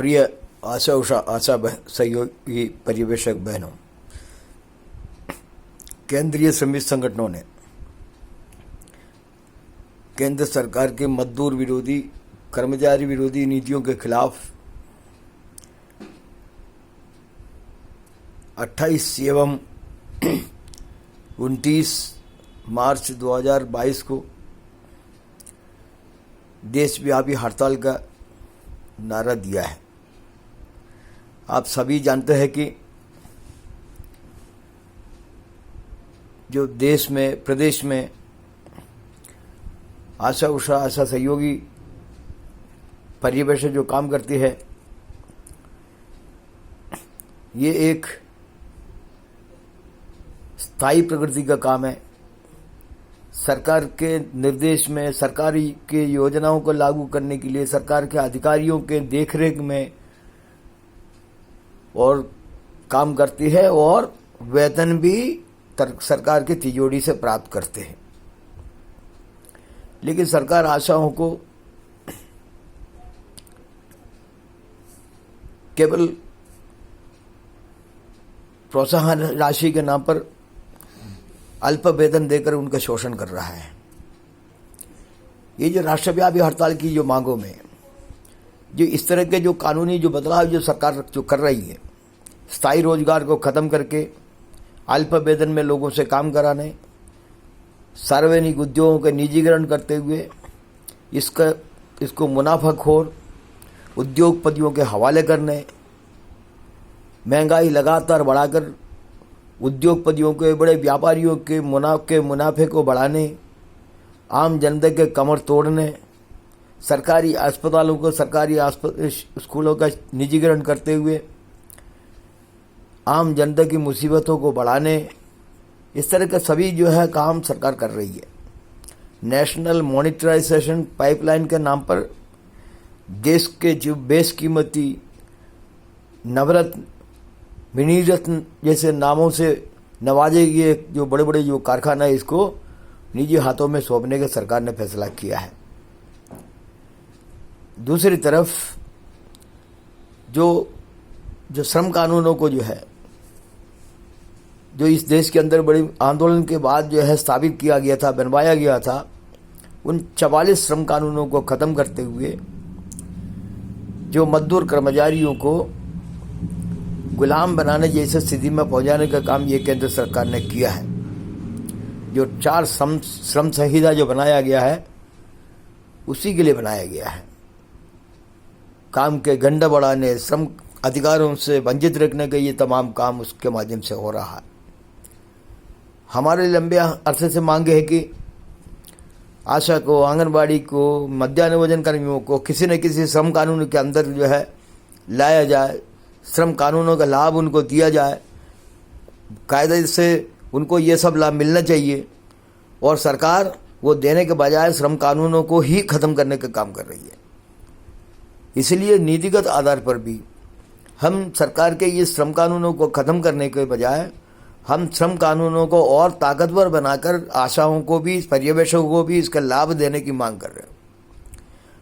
प्रिय आशा उषा सहयोगी पर्यवेक्षक बहनों, केंद्रीय श्रमिक संगठनों ने केंद्र सरकार के मजदूर विरोधी, कर्मचारी विरोधी नीतियों के खिलाफ 28 एवं 29 मार्च 2022 को देशव्यापी हड़ताल का नारा दिया है। आप सभी जानते हैं कि जो देश में, प्रदेश में आशा उषा आशा सहयोगी पर्यवेक्षक जो काम करती है, ये एक स्थायी प्रकृति का काम है। सरकार के निर्देश में, सरकारी के योजनाओं को लागू करने के लिए सरकार के अधिकारियों के देखरेख में और काम करती है और वेतन भी सरकार की तिजोरी से प्राप्त करते हैं। लेकिन सरकार आशाओं को केवल प्रोत्साहन राशि के नाम पर अल्प वेतन देकर उनका शोषण कर रहा है। ये जो राष्ट्रव्यापी हड़ताल की जो मांगों में जो इस तरह के जो कानूनी जो बदलाव जो सरकार जो कर रही है, स्थायी रोजगार को खत्म करके अल्प वेतन में लोगों से काम कराने, सार्वजनिक उद्योगों के निजीकरण करते हुए इसको मुनाफाखोर उद्योगपतियों के हवाले करने, महंगाई लगातार बढ़ाकर उद्योगपतियों के, बड़े व्यापारियों के मुनाफे को बढ़ाने, आम जनता के कमर तोड़ने, सरकारी अस्पतालों को, सरकारी स्कूलों का निजीकरण करते हुए आम जनता की मुसीबतों को बढ़ाने, इस तरह के सभी जो है काम सरकार कर रही है। नेशनल मॉनिटराइजेशन पाइपलाइन के नाम पर देश के जो बेशकीमती नवरत्न, मिनीरत्न जैसे नामों से नवाजे गए जो बड़े बड़े जो कारखाना है, इसको निजी हाथों में सौंपने का सरकार ने फैसला किया है। दूसरी तरफ जो श्रम कानूनों को जो है, जो इस देश के अंदर बड़ी आंदोलन के बाद जो है स्थापित किया गया था, बनवाया गया था, उन 44 श्रम कानूनों को खत्म करते हुए जो मजदूर कर्मचारियों को गुलाम बनाने जैसे स्थिति में पहुंचाने का काम ये केंद्र सरकार ने किया है। जो 4 श्रम संहिता जो बनाया गया है, उसी के लिए बनाया गया है। काम के गंडा बढ़ाने, श्रम अधिकारों से वंचित रखने का ये तमाम काम उसके माध्यम से हो रहा है। हमारे लंबे अरसे से मांगे है कि आशा को, आंगनबाड़ी को, मध्याह्न भोजन कर्मियों को किसी न किसी श्रम कानून के अंदर जो है लाया जाए, श्रम कानूनों का लाभ उनको दिया जाए, कायदे से उनको ये सब लाभ मिलना चाहिए। और सरकार वो देने के बजाय श्रम कानूनों को ही खत्म करने का काम कर रही है। इसलिए नीतिगत आधार पर भी हम सरकार के ये श्रम कानूनों को खत्म करने के बजाय हम श्रम कानूनों को और ताकतवर बनाकर आशाओं को भी, पर्यवेक्षकों को भी इसका लाभ देने की मांग कर रहे हैं।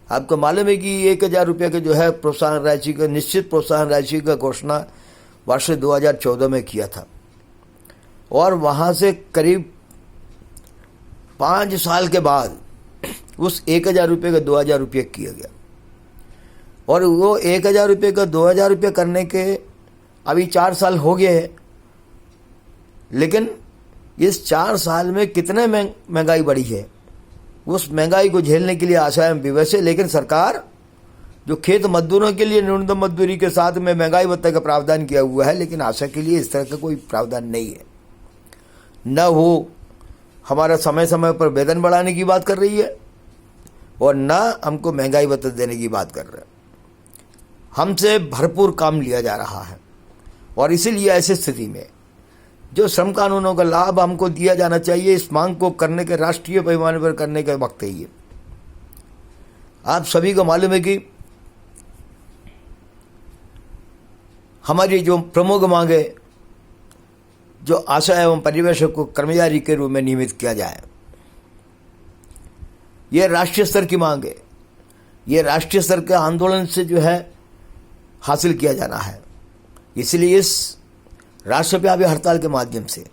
आपको मालूम है कि 1000 रुपये का जो है प्रोत्साहन राशि का, निश्चित प्रोत्साहन राशि का घोषणा वर्ष 2014 में किया था और वहाँ से करीब 5 साल के बाद उस 1000 रुपये का 2000 रुपये किया गया। और वो 1000 रुपये का 2000 रुपये करने के अभी 4 साल हो गए हैं, लेकिन इस 4 साल में कितने महंगाई बढ़ी है। उस महंगाई को झेलने के लिए आशाएं विवश है, लेकिन सरकार जो खेत मजदूरों के लिए न्यूनतम मजदूरी के साथ में महंगाई भत्ते का प्रावधान किया हुआ है, लेकिन आशा के लिए इस तरह का कोई प्रावधान नहीं है। न वो हमारा समय समय पर वेतन बढ़ाने की बात कर रही है और न हमको महंगाई भत्ता देने की बात कर रहे हैं। हमसे भरपूर काम लिया जा रहा है और इसीलिए ऐसी स्थिति में जो श्रम कानूनों का लाभ हमको दिया जाना चाहिए, इस मांग को करने के, राष्ट्रीय पैमाने पर करने का वक्त है ये। आप सभी को मालूम है कि हमारी जो प्रमुख मांग है, जो आशा एवं पर्यवेक्षक को कर्मचारी के रूप में नियमित किया जाए, यह राष्ट्रीय स्तर की मांग है। ये राष्ट्रीय स्तर के आंदोलन से जो है हासिल किया जाना है। इसलिए इस राष्ट्रव्यापी हड़ताल के माध्यम से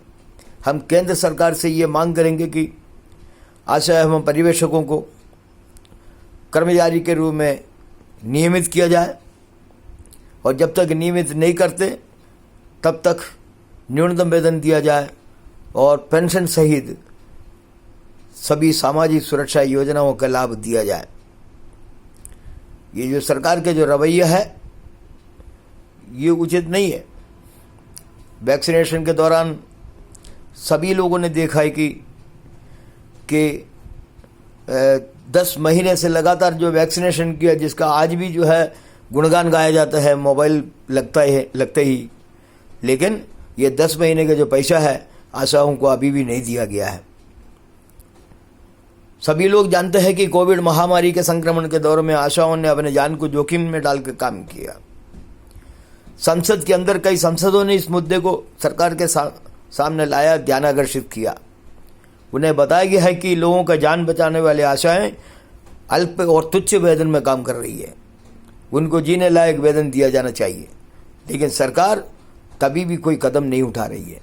हम केंद्र सरकार से ये मांग करेंगे कि आशा एवं परिवेशकों को कर्मचारी के रूप में नियमित किया जाए, और जब तक नियमित नहीं करते तब तक न्यूनतम वेतन दिया जाए और पेंशन सहित सभी सामाजिक सुरक्षा योजनाओं का लाभ दिया जाए। ये जो सरकार के जो रवैया है ये उचित नहीं है। वैक्सीनेशन के दौरान सभी लोगों ने देखा है कि 10 महीने से लगातार जो वैक्सीनेशन किया, जिसका आज भी जो है गुणगान गाया जाता है मोबाइल लगते ही, लेकिन ये 10 महीने का जो पैसा है आशाओं को अभी भी नहीं दिया गया है। सभी लोग जानते हैं कि कोविड महामारी के संक्रमण के दौर में आशाओं ने अपने जान को जोखिम में डालकर काम किया। संसद के अंदर कई सांसदों ने इस मुद्दे को सरकार के सामने लाया, ध्यानाकर्षित किया। उन्हें बताया गया है कि लोगों का जान बचाने वाली आशाएं अल्प और तुच्छ वेतन में काम कर रही है, उनको जीने लायक वेतन दिया जाना चाहिए, लेकिन सरकार कभी भी कोई कदम नहीं उठा रही है।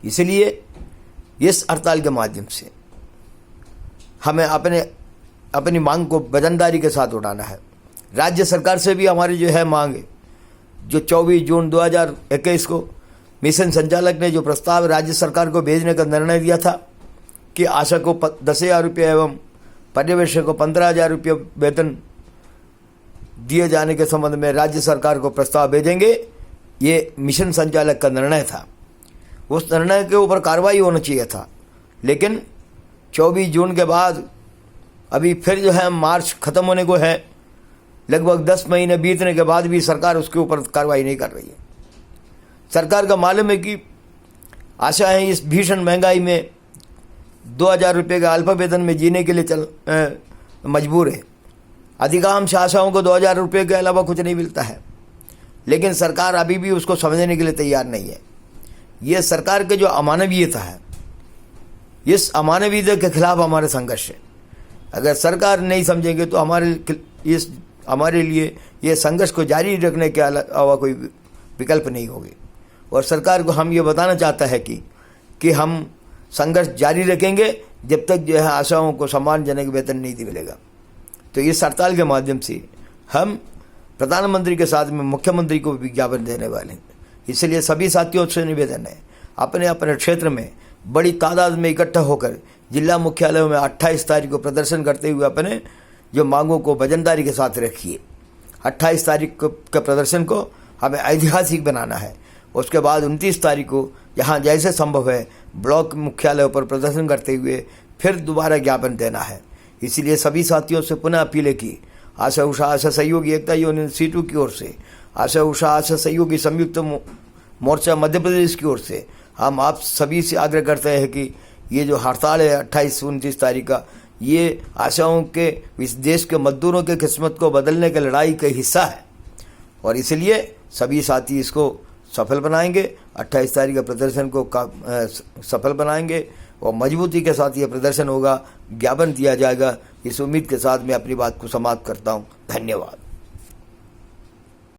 इसलिए इस हड़ताल के माध्यम से हमें अपनी मांग को वजनदारी के साथ उठाना है। राज्य सरकार से भी हमारी जो है मांग है, जो 24 जून 2021 को मिशन संचालक ने जो प्रस्ताव राज्य सरकार को भेजने का निर्णय दिया था कि आशा को 10,000 रुपये एवं पर्यवेक्षक को 15,000 रुपये वेतन दिए जाने के संबंध में राज्य सरकार को प्रस्ताव भेजेंगे, ये मिशन संचालक का निर्णय था। उस निर्णय के ऊपर कार्रवाई होना चाहिए था, लेकिन 24 जून के बाद अभी फिर जो है मार्च खत्म होने को है, लगभग 10 महीने बीतने के बाद भी सरकार उसके ऊपर कार्रवाई नहीं कर रही है। सरकार का मालूम है कि आशाएं इस भीषण महंगाई में 2,000 रुपये के अल्प वेतन में जीने के लिए मजबूर है। अधिकांश आशाओं को 2,000 रुपये के अलावा कुछ नहीं मिलता है, लेकिन सरकार अभी भी उसको समझने के लिए तैयार नहीं है। ये सरकार के जो अमानवीयता है, इस अमानवीयता के खिलाफ हमारे संघर्ष है। अगर सरकार नहीं समझेंगे तो हमारे लिए ये संघर्ष को जारी रखने के अलावा कोई विकल्प नहीं होगी। और सरकार को हम ये बताना चाहता है कि हम संघर्ष जारी रखेंगे जब तक जो है आशाओं को सम्मानजनक वेतन नहीं मिलेगा। तो इस हड़ताल के माध्यम से हम प्रधानमंत्री के साथ में मुख्यमंत्री को विज्ञापन देने वाले हैं। इसलिए सभी साथियों से निवेदन है, अपने अपने क्षेत्र में बड़ी तादाद में इकट्ठा होकर जिला मुख्यालयों में 28 तारीख को प्रदर्शन करते हुए अपने जो मांगों को वजनदारी के साथ रखिए। 28 तारीख के प्रदर्शन को हमें ऐतिहासिक बनाना है। उसके बाद 29 तारीख को जहाँ जैसे संभव है ब्लॉक मुख्यालयों पर प्रदर्शन करते हुए फिर दोबारा ज्ञापन देना है। इसलिए सभी साथियों से पुनः अपील है कि आशा उषा आशा सहयोगी एकता यूनियन C2 की ओर से, आशा उषा आशा सहयोगी संयुक्त मोर्चा मध्य प्रदेश की ओर से हम आप सभी से आग्रह करते हैं कि ये जो हड़ताल है 28-29 तारीख का, ये आशाओं के इस देश के मजदूरों के किस्मत को बदलने की लड़ाई का हिस्सा है, और इसलिए सभी साथी इसको सफल बनाएंगे। 28 तारीख के प्रदर्शन को सफल बनाएंगे और मजबूती के साथ ये प्रदर्शन होगा, ज्ञापन दिया जाएगा। इस उम्मीद के साथ मैं अपनी बात को समाप्त करता हूँ। धन्यवाद।